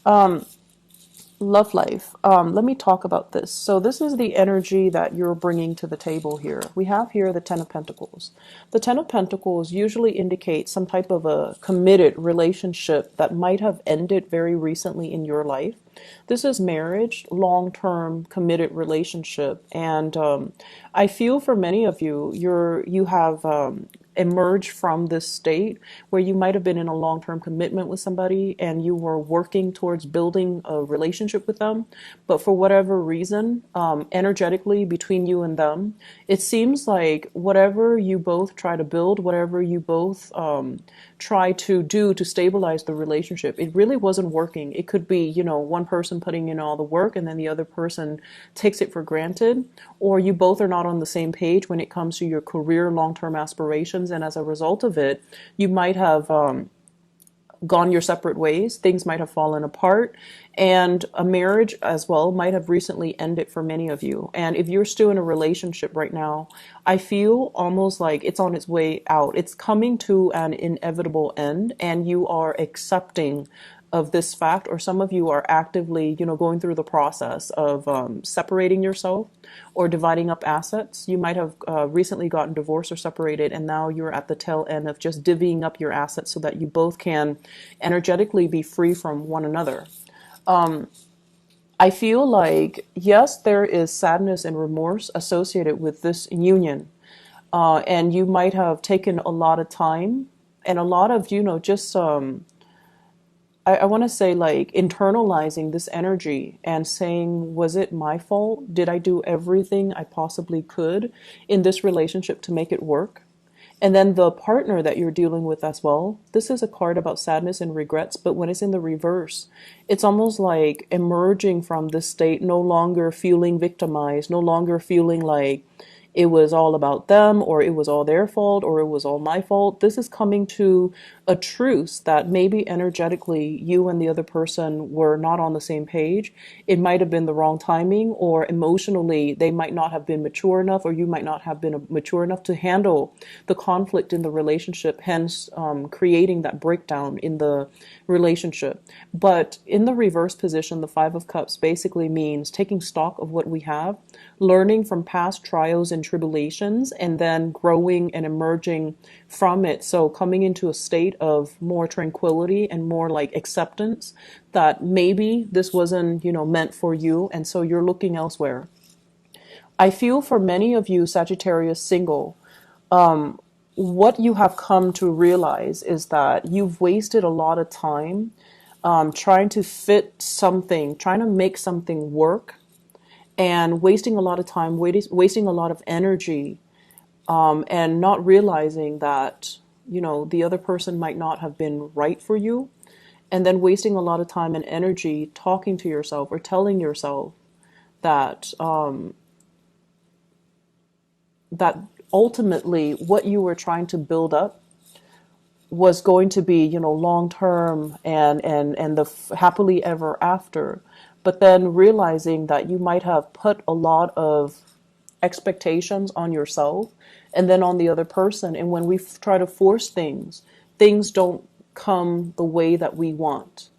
Um, Love life. Let me talk about this. So this is the energy that you're bringing to the table here. We have here the Ten of Pentacles. The Ten of Pentacles usually indicate some type of a committed relationship that might have ended very recently in your life. This is marriage, long-term committed relationship, and I feel for many of you, you have emerged from this state where you might have been in a long-term commitment with somebody and you were working towards building a relationship with them, but for whatever reason, energetically between you and them, it seems like whatever you both try to build, whatever you both try to do to stabilize the relationship, it really wasn't working. It could be, one person putting in all the work and then the other person takes it for granted, or you both are not on the same page when it comes to your career long-term aspirations, and as a result of it, you might have gone your separate ways. Things might have fallen apart, and a marriage as well might have recently ended for many of you. And if you're still in a relationship right now, I feel almost like it's on its way out. It's coming to an inevitable end, and you are accepting of this fact, or some of you are actively, going through the process of separating yourself or dividing up assets. You might have recently gotten divorced or separated, and now you're at the tail end of just divvying up your assets so that you both can energetically be free from one another. I feel like, yes, there is sadness and remorse associated with this union. And you might have taken a lot of time and a lot of, just I want to say like internalizing this energy and saying, was it my fault? Did I do everything I possibly could in this relationship to make it work? And then the partner that you're dealing with as well. This is a card about sadness and regrets, but when it's in the reverse, it's almost like emerging from this state, no longer feeling victimized, no longer feeling like it was all about them, or it was all their fault, or it was all my fault. This is coming to a truce that maybe energetically you and the other person were not on the same page. It might have been the wrong timing, or emotionally they might not have been mature enough, or you might not have been mature enough to handle the conflict in the relationship, hence creating that breakdown in the relationship. But in the reverse position, the Five of Cups basically means taking stock of what we have, learning from past trials and tribulations, and then growing and emerging from it. So coming into a state of more tranquility and more like acceptance that maybe this wasn't, meant for you, and so you're looking elsewhere. I feel for many of you Sagittarius single, what you have come to realize is that you've wasted a lot of time trying to fit something, trying to make something work, and wasting a lot of time, wasting a lot of energy, and not realizing that, the other person might not have been right for you, and then wasting a lot of time and energy talking to yourself or telling yourself that that ultimately what you were trying to build up was going to be, long term and the happily ever after. But then realizing that you might have put a lot of expectations on yourself and then on the other person. And when we try to force things, things don't come the way that we want.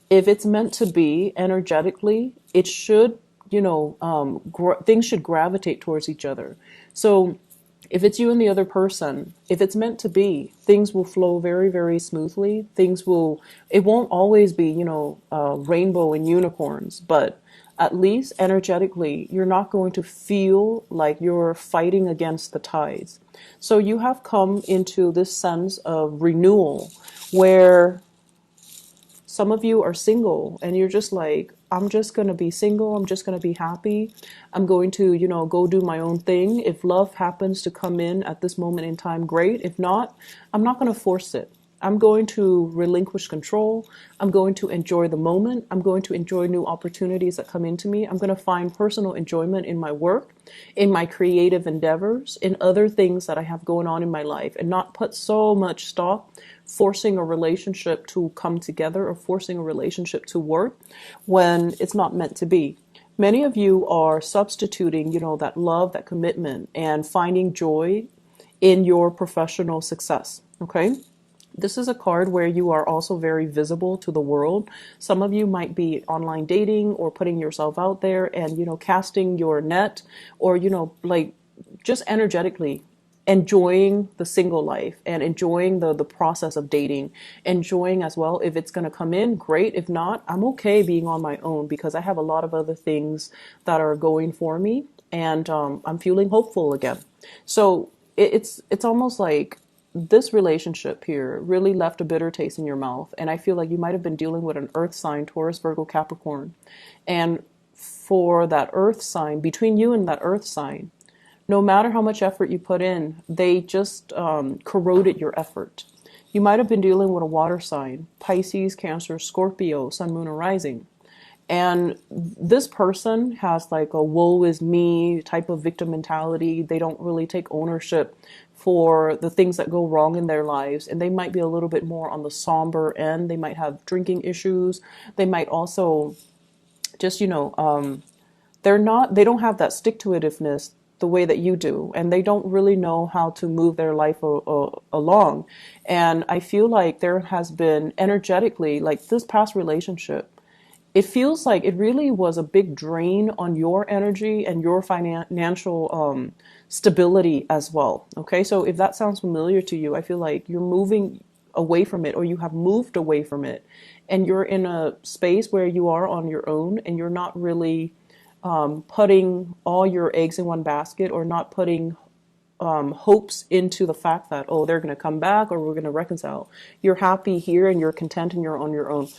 If it's meant to be energetically, it should, things should gravitate towards each other. So if it's you and the other person, if it's meant to be, things will flow very, very smoothly. It won't always be, rainbow and unicorns, but at least energetically, you're not going to feel like you're fighting against the tides. So you have come into this sense of renewal where some of you are single and you're just like, I'm just going to be single. I'm just going to be happy. I'm going to, go do my own thing. If love happens to come in at this moment in time, great. If not, I'm not going to force it. I'm going to relinquish control. I'm going to enjoy the moment. I'm going to enjoy new opportunities that come into me. I'm going to find personal enjoyment in my work, in my creative endeavors, in other things that I have going on in my life, and not put so much stock forcing a relationship to come together or forcing a relationship to work when it's not meant to be. Many of you are substituting, that love, that commitment, and finding joy in your professional success. Okay? This is a card where you are also very visible to the world. Some of you might be online dating or putting yourself out there and, casting your net, or, like just energetically enjoying the single life and enjoying the process of dating, enjoying as well. If it's going to come in, great. If not, I'm okay being on my own because I have a lot of other things that are going for me, and I'm feeling hopeful again. So it's almost like this relationship here really left a bitter taste in your mouth. And I feel like you might have been dealing with an earth sign, Taurus, Virgo, Capricorn. And for that earth sign, between you and that earth sign, no matter how much effort you put in, they just corroded your effort. You might have been dealing with a water sign, Pisces, Cancer, Scorpio, Sun, Moon, or Rising. And this person has like a woe is me type of victim mentality. They don't really take ownership for the things that go wrong in their lives. And they might be a little bit more on the somber end. They might have drinking issues. They might also just, they don't have that stick to itiveness the way that you do. And they don't really know how to move their life along. And I feel like there has been energetically, like this past relationship, it feels like it really was a big drain on your energy and your financial stability as well. Okay, so if that sounds familiar to you, I feel like you're moving away from it, or you have moved away from it, and you're in a space where you are on your own and you're not really putting all your eggs in one basket, or not putting hopes into the fact that, oh, they're going to come back or we're going to reconcile. You're happy here and you're content and you're on your own.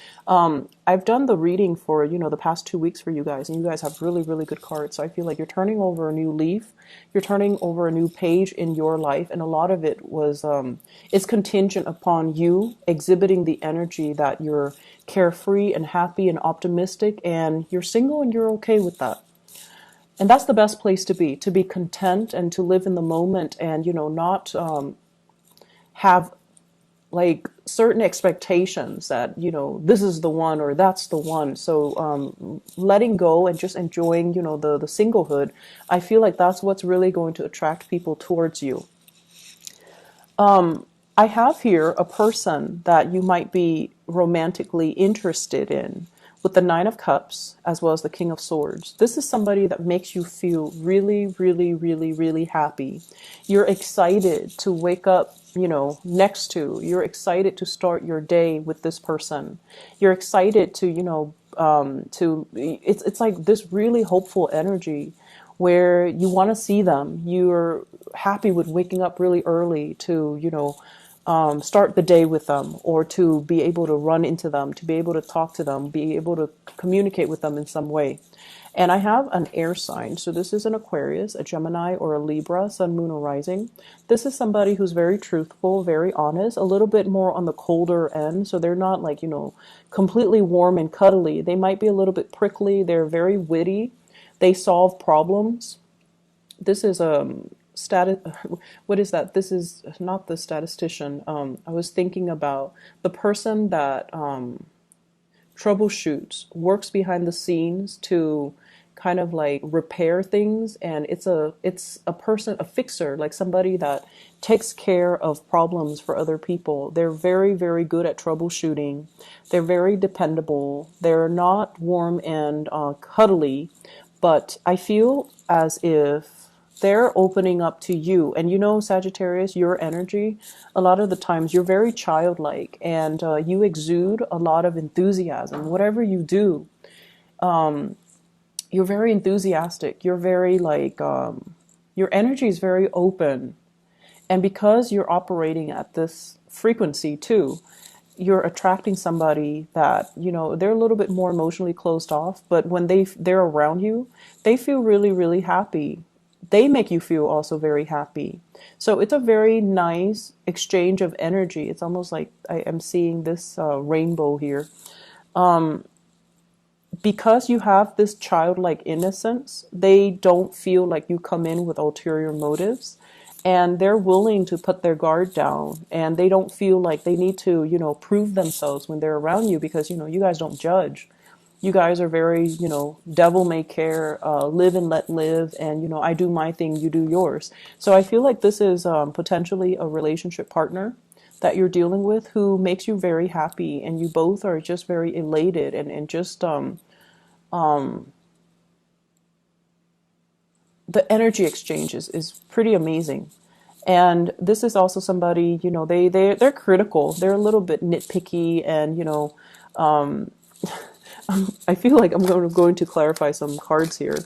I've done the reading for, the past 2 weeks for you guys, and you guys have really, really good cards. So I feel like you're turning over a new leaf. You're turning over a new page in your life. And a lot of it was, is contingent upon you exhibiting the energy that you're carefree and happy and optimistic, and you're single and you're okay with that. And that's the best place to be content and to live in the moment, and, not have like certain expectations that, this is the one or that's the one. So letting go and just enjoying, the singlehood, I feel like that's what's really going to attract people towards you. I have here a person that you might be romantically interested in, with the Nine of Cups as well as the King of Swords. This is somebody that makes you feel really, really, really, really happy. You're excited to wake up, next to. You're excited to start your day with this person. You're excited to, it's like this really hopeful energy where you want to see them. You're happy with waking up really early to, start the day with them, or to be able to run into them, to be able to talk to them, be able to communicate with them in some way. And I have an air sign. So this is an Aquarius, a Gemini, or a Libra, Sun, Moon, or Rising. This is somebody who's very truthful, very honest, a little bit more on the colder end. So they're not like, completely warm and cuddly. They might be a little bit prickly. They're very witty. They solve problems. This is what is that? This is not the statistician. I was thinking about the person that troubleshoots, works behind the scenes to kind of like repair things, and it's a person, a fixer, like somebody that takes care of problems for other people. They're very, very good at troubleshooting. They're very dependable. They're not warm and cuddly, but I feel as if they're opening up to you. And Sagittarius, your energy, a lot of the times you're very childlike, and you exude a lot of enthusiasm. Whatever you do, you're very enthusiastic. You're very like, your energy is very open. And because you're operating at this frequency too, you're attracting somebody that, they're a little bit more emotionally closed off, but when they're around you, they feel really, really happy. They make you feel also very happy. So it's a very nice exchange of energy. It's almost like I am seeing this rainbow here. Because you have this childlike innocence, they don't feel like you come in with ulterior motives. And they're willing to put their guard down. And they don't feel like they need to, prove themselves when they're around you, because, you guys don't judge. You guys are very, devil may care, live and let live. And, I do my thing, you do yours. So I feel like this is potentially a relationship partner that you're dealing with who makes you very happy, and you both are just very elated, and just the energy exchange is pretty amazing. And this is also somebody, they're critical, they're a little bit nitpicky, and I feel like I'm going to clarify some cards here,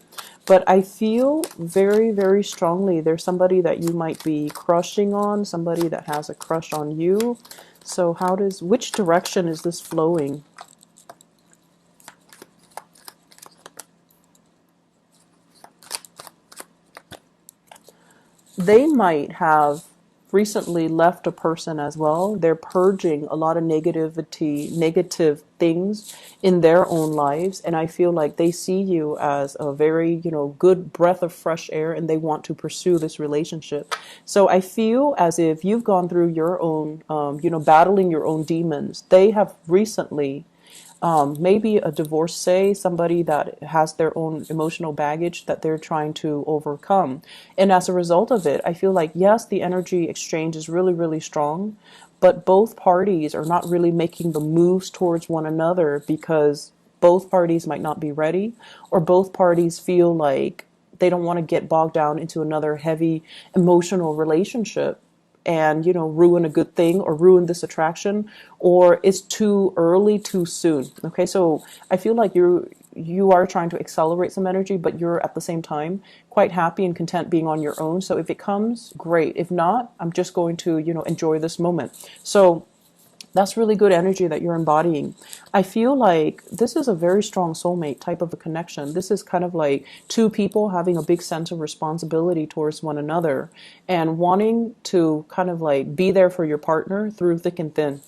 but I feel very, very strongly there's somebody that you might be crushing on, somebody that has a crush on you. So which direction is this flowing? They might have recently left a person as well. They're purging a lot of negative things in their own lives. And I feel like they see you as a very, good breath of fresh air, and they want to pursue this relationship. So I feel as if you've gone through your own, battling your own demons. They have recently maybe a divorcee, somebody that has their own emotional baggage that they're trying to overcome. And as a result of it, I feel like, yes, the energy exchange is really, really strong, but both parties are not really making the moves towards one another because both parties might not be ready, or both parties feel like they don't want to get bogged down into another heavy emotional relationship and ruin a good thing or ruin this attraction, or it's too early, too soon. Okay, so I feel like you are trying to accelerate some energy, but you're at the same time quite happy and content being on your own. So if it comes, great. If not, I'm just going to enjoy this moment. So that's really good energy that you're embodying. I feel like this is a very strong soulmate type of a connection. This is kind of like two people having a big sense of responsibility towards one another and wanting to kind of like be there for your partner through thick and thin.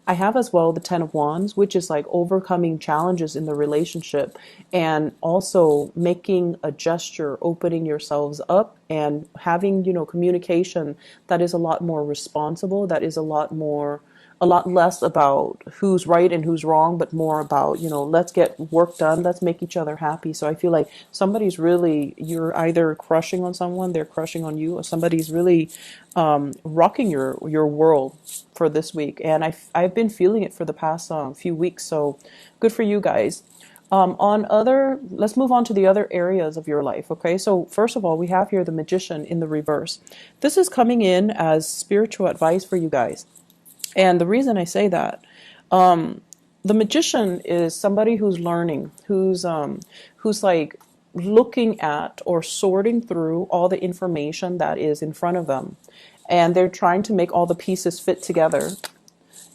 I have as well the Ten of Wands, which is like overcoming challenges in the relationship and also making a gesture, opening yourselves up and having, communication that is a lot more responsible, that is a lot less about who's right and who's wrong, but more about, let's get work done, let's make each other happy. So I feel like you're either crushing on someone, they're crushing on you, or somebody's really rocking your world for this week. And I've been feeling it for the past few weeks. So good for you guys. Let's move on to the other areas of your life. Okay. So first of all, we have here the Magician in the reverse. This is coming in as spiritual advice for you guys. And the reason I say that, the magician is somebody who's learning, who's like looking at or sorting through all the information that is in front of them. And they're trying to make all the pieces fit together.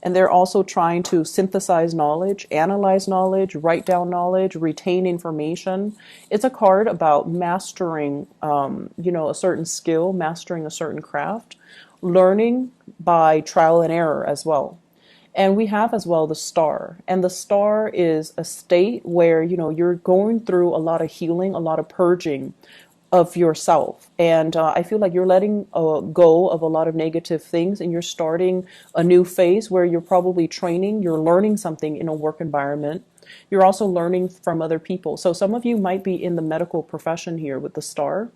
And they're also trying to synthesize knowledge, analyze knowledge, write down knowledge, retain information. It's a card about mastering, a certain skill, mastering a certain craft, learning by trial and error as well. And we have as well the Star. And the Star is a state where, you're going through a lot of healing, a lot of purging of yourself. And I feel like you're letting go of a lot of negative things, and you're starting a new phase where you're probably training, you're learning something in a work environment. You're also learning from other people. So some of you might be in the medical profession here with the Star.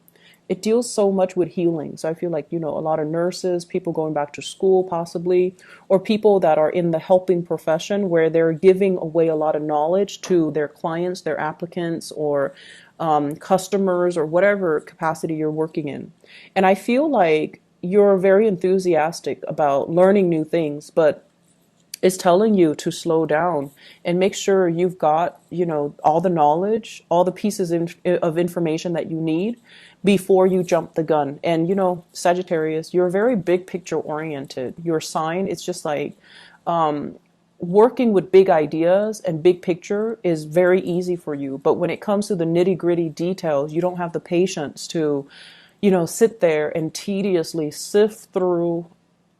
It deals so much with healing. So I feel like, a lot of nurses, people going back to school possibly, or people that are in the helping profession where they're giving away a lot of knowledge to their clients, their applicants, or customers, or whatever capacity you're working in. And I feel like you're very enthusiastic about learning new things, but it's telling you to slow down and make sure you've got, all the knowledge, all the pieces of information that you need before you jump the gun. And, Sagittarius, you're very big picture oriented. Your sign, it's just like working with big ideas and big picture is very easy for you. But when it comes to the nitty gritty details, you don't have the patience to, sit there and tediously sift through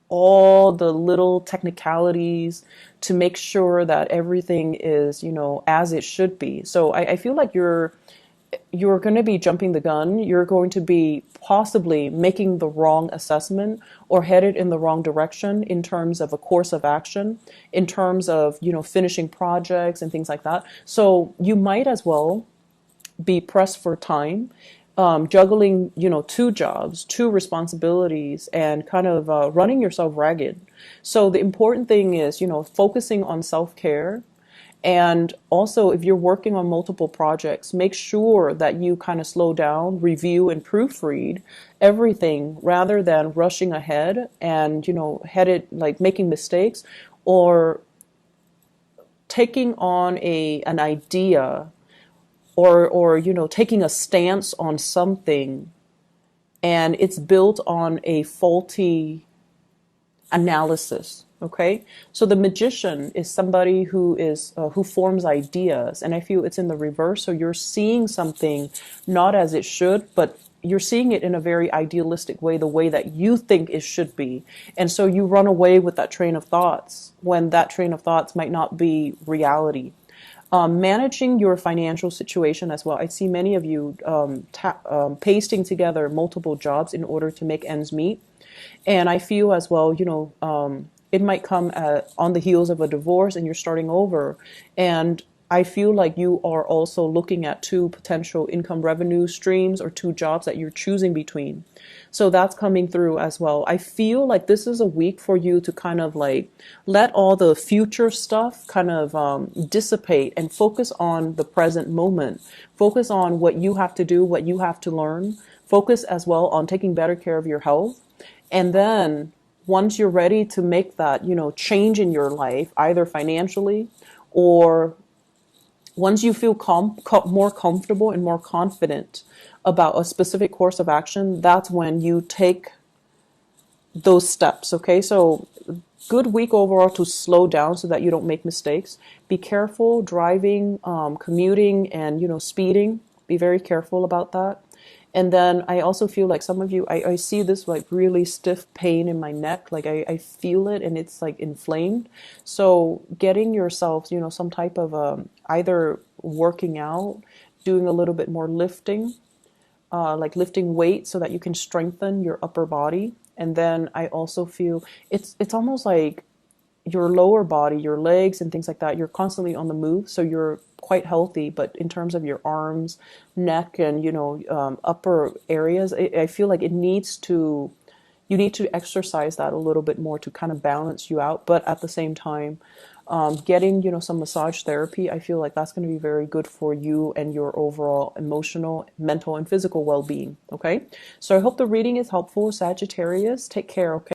all the little technicalities to make sure that everything is, as it should be. So I feel like you're going to be jumping the gun. You're going to be possibly making the wrong assessment or headed in the wrong direction in terms of a course of action, in terms of, finishing projects and things like that. So you might as well be pressed for time. juggling, two jobs, two responsibilities, and kind of running yourself ragged. So the important thing is, focusing on self-care. And also, if you're working on multiple projects, make sure that you kind of slow down, review, and proofread everything rather than rushing ahead and, headed like making mistakes or taking on an idea or taking a stance on something and it's built on a faulty analysis. Okay, so the magician is somebody who forms ideas, and I feel it's in the reverse. So you're seeing something not as it should, but you're seeing it in a very idealistic way, the way that you think it should be, and so you run away with that train of thoughts when that train of thoughts might not be reality. Managing your financial situation as well. I see many of you pasting together multiple jobs in order to make ends meet. And I feel as well, it might come on the heels of a divorce and you're starting over. And I feel like you are also looking at two potential income revenue streams or two jobs that you're choosing between. So that's coming through as well. I feel like this is a week for you to kind of like let all the future stuff kind of dissipate and focus on the present moment. Focus on what you have to do, what you have to learn. Focus as well on taking better care of your health. And then once you're ready to make that, change in your life, either financially or once you feel more comfortable and more confident about a specific course of action, that's when you take those steps. Okay, so good week overall to slow down so that you don't make mistakes. Be careful driving, commuting, and speeding. Be very careful about that. And then I also feel like some of you, I see this like really stiff pain in my neck. Like I feel it and it's like inflamed. So getting yourself, some type of either working out, doing a little bit more lifting, like lifting weight so that you can strengthen your upper body. And then I also feel it's almost like your lower body, your legs and things like that, you're constantly on the move. So you're quite healthy, but in terms of your arms, neck, and, upper areas, I feel like you need to exercise that a little bit more to kind of balance you out. But at the same time, getting, some massage therapy, I feel like that's going to be very good for you and your overall emotional, mental, and physical well-being. Okay. So I hope the reading is helpful, Sagittarius. Take care. Okay.